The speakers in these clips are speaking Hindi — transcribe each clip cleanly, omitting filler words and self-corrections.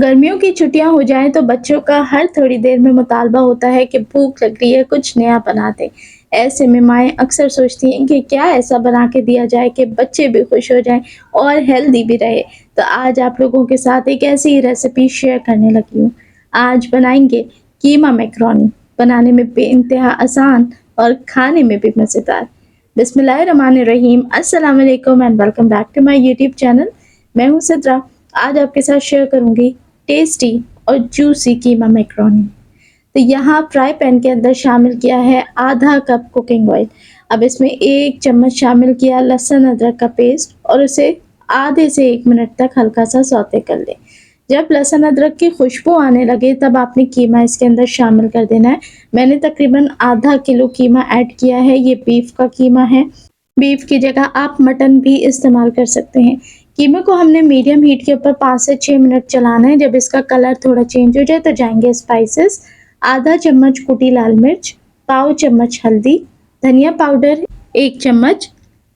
गर्मियों की छुट्टियां हो जाएं तो बच्चों का हर थोड़ी देर में मुतालबा होता है कि भूख लग रही है, कुछ नया बना दें। ऐसे में माएँ अक्सर सोचती हैं कि क्या ऐसा बना के दिया जाए कि बच्चे भी खुश हो जाएं और हेल्दी भी रहे। तो आज आप लोगों के साथ एक ऐसी ही रेसिपी शेयर करने लगी हूँ। आज बनाएंगे कीमा मैक्रोनी, बनाने में बेइंतहा आसान और खाने में भी मज़ेदार। बिस्मिल्लाहिर्रहमानिर्रहीम, अस्सलाम वालेकुम and welcome back to my YouTube channel. मैं हूँ सिद्रा। आज आपके साथ शेयर करूंगी टेस्टी और जूसी कीमा मैक्रोनी। तो यहाँ फ्राई पैन के अंदर शामिल किया है आधा कप कुकिंग ऑयल। अब इसमें 1 चम्मच शामिल किया लहसुन अदरक का पेस्ट और उसे आधे से 1 मिनट तक हल्का सा सौते कर लें। जब लहसुन अदरक की खुशबू आने लगे तब आपने कीमा इसके अंदर शामिल कर देना है। मैंने तकरीबन आधा किलो कीमा ऐड किया है। ये बीफ का कीमा है। बीफ की जगह आप मटन भी इस्तेमाल कर सकते हैं। कीमे को हमने मीडियम हीट के ऊपर 5 से 6 मिनट चलाना है। जब इसका कलर थोड़ा चेंज हो जाए तो जाएंगे स्पाइसेस। आधा चम्मच कुटी लाल मिर्च, पाव चम्मच हल्दी, धनिया पाउडर 1 चम्मच,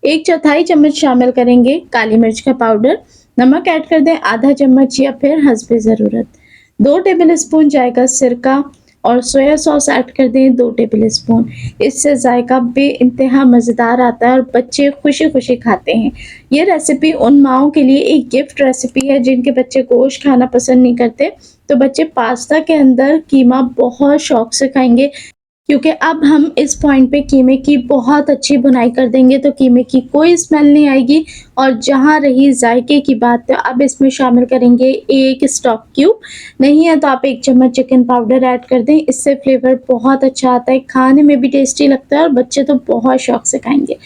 1/4 चम्मच शामिल करेंगे काली मिर्च का पाउडर, नमक ऐड कर दें आधा चम्मच या फिर हस्बे ज़रूरत, 2 टेबल स्पून जाएगा सिरका और सोया सॉस ऐड कर दें 2 टेबल स्पून। इससे जायका बेइंतहा मज़ेदार आता है और बच्चे खुशी-खुशी खाते हैं। ये रेसिपी उन माँओं के लिए एक गिफ्ट रेसिपी है जिनके बच्चे गोश्त खाना पसंद नहीं करते, तो बच्चे पास्ता के अंदर कीमा बहुत शौक से खाएँगे। क्योंकि अब हम इस पॉइंट पे कीमे की बहुत अच्छी भुनाई कर देंगे तो कीमे की कोई स्मेल नहीं आएगी। और जहाँ रही जायके की बात, तो अब इसमें शामिल करेंगे 1 स्टॉक क्यूब, नहीं है तो आप 1 चम्मच चिकन पाउडर ऐड कर दें। इससे फ्लेवर बहुत अच्छा आता है, खाने में भी टेस्टी लगता है और बच्चे तो बहुत शौक से खाएंगे।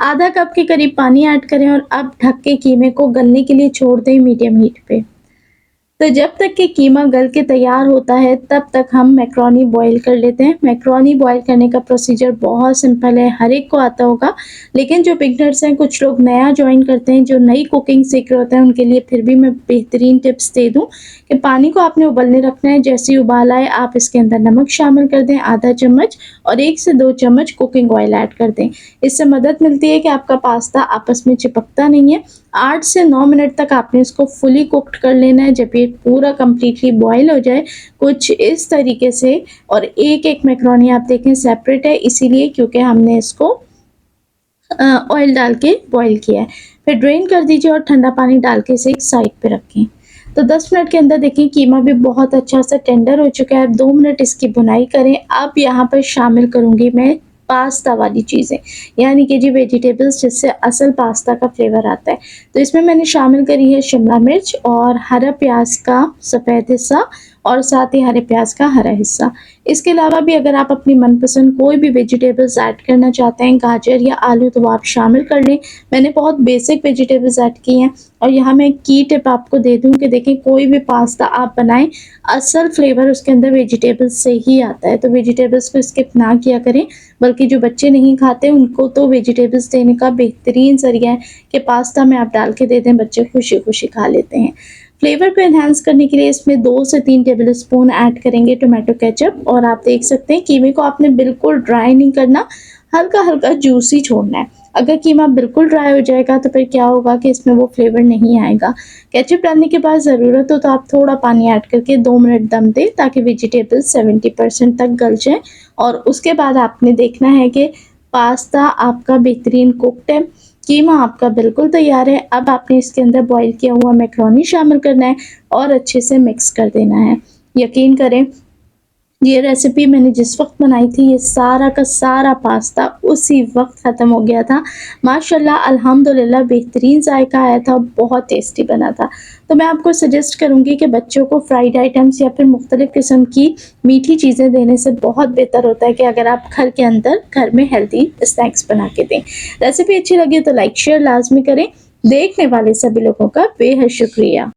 आधा कप के करीब पानी ऐड करें और अब ढक के कीमे को गलने के लिए छोड़ दें मीडियम हीट पे। तो जब तक कि कीमा गल के तैयार होता है तब तक हम मैक्रोनी बॉईल कर लेते हैं। मैक्रोनी बॉईल करने का प्रोसीजर बहुत सिंपल है, हर एक को आता होगा, लेकिन जो बिगनर्स हैं, कुछ लोग नया जॉइन करते हैं, जो नई कुकिंग सीख रहे होते हैं, उनके लिए फिर भी मैं बेहतरीन टिप्स दे दूँ कि पानी को आपने उबलने रखना है। जैसे ही उबाल आए आप इसके अंदर नमक शामिल कर दें आधा चम्मच और 1 से 2 चम्मच कुकिंग ऑयल ऐड कर दें। इससे मदद मिलती है कि आपका पास्ता आपस में चिपकता नहीं है। 8 से 9 मिनट तक आपने इसको फुली कुक्ड कर लेना है। जब ये पूरा कंप्लीटली बॉईल हो जाए कुछ इस तरीके से, और एक-एक मैक्रोनी आप देखें सेपरेट है, इसीलिए क्योंकि हमने इसको ऑयल डाल के बॉईल किया है। फिर ड्रेन कर दीजिए और ठंडा पानी डाल के इसे एक साइड पे रखें। तो 10 मिनट के अंदर देखिए कीमा भी बहुत अच्छा सा टेंडर हो चुका है। 2 मिनट इसकी भुनाई करें। अब यहाँ पर शामिल करूँगी मैं पास्ता वाली चीज़ें, यानी कि जी वेजिटेबल्स, जिससे असल पास्ता का फ्लेवर आता है। तो इसमें मैंने शामिल करी है शिमला मिर्च और हरा प्याज का सफ़ेद हिस्सा और साथ ही हरे प्याज का हरा हिस्सा। इसके अलावा भी अगर आप अपनी मनपसंद कोई भी वेजिटेबल्स ऐड करना चाहते हैं, गाजर या आलू, तो वो आप शामिल कर लें। मैंने बहुत बेसिक वेजिटेबल्स ऐड की हैं। और यहाँ मैं एक की टिप आपको दे दूँ कि देखें, कोई भी पास्ता आप बनाएं, असल फ्लेवर उसके अंदर वेजिटेबल्स से ही आता है। तो वेजिटेबल्स को स्किप ना किया करें, बल्कि जो बच्चे नहीं खाते उनको तो वेजिटेबल्स देने का बेहतरीन ज़रिया है कि पास्ता में आप डाल के दे दें, बच्चे खुशी-खुशी खा लेते हैं। फ्लेवर को एनहांस करने के लिए इसमें 2 से 3 टेबल स्पून ऐड करेंगे टोमेटो केचप। और आप देख सकते हैं कीमे को आपने बिल्कुल ड्राई नहीं करना, हल्का-हल्का जूसी छोड़ना है। अगर कीमा बिल्कुल ड्राई हो जाएगा तो फिर क्या होगा कि इसमें वो फ्लेवर नहीं आएगा। केचप डालने के बाद ज़रूरत हो तो आप थोड़ा पानी ऐड करके 2 मिनट दम दें ताकि वेजिटेबल्स 70% तक गल जाएँ। और उसके बाद आपने देखना है कि पास्ता आपका बेहतरीन कुक्ड है, कीमा आपका बिल्कुल तैयार है। अब आपने इसके अंदर बॉईल किया हुआ मैक्रोनी शामिल करना है और अच्छे से मिक्स कर देना है। यकीन करें, ये रेसिपी मैंने जिस वक़्त बनाई थी, ये सारा का सारा पास्ता उसी वक़्त ख़त्म हो गया था। माशाल्लाह अल्हम्दुलिल्लाह बेहतरीन ज़ायका आया था, बहुत टेस्टी बना था। तो मैं आपको सजेस्ट करूँगी कि बच्चों को फ्राइड आइटम्स या फिर मुख्तलिफ़ किस्म की मीठी चीज़ें देने से बहुत बेहतर होता है कि अगर आप घर के अंदर घर में हेल्दी स्नैक्स बना के दें। रेसिपी अच्छी लगी तो लाइक शेयर लाज़मी करें। देखने वाले सभी लोगों का बेहद शुक्रिया।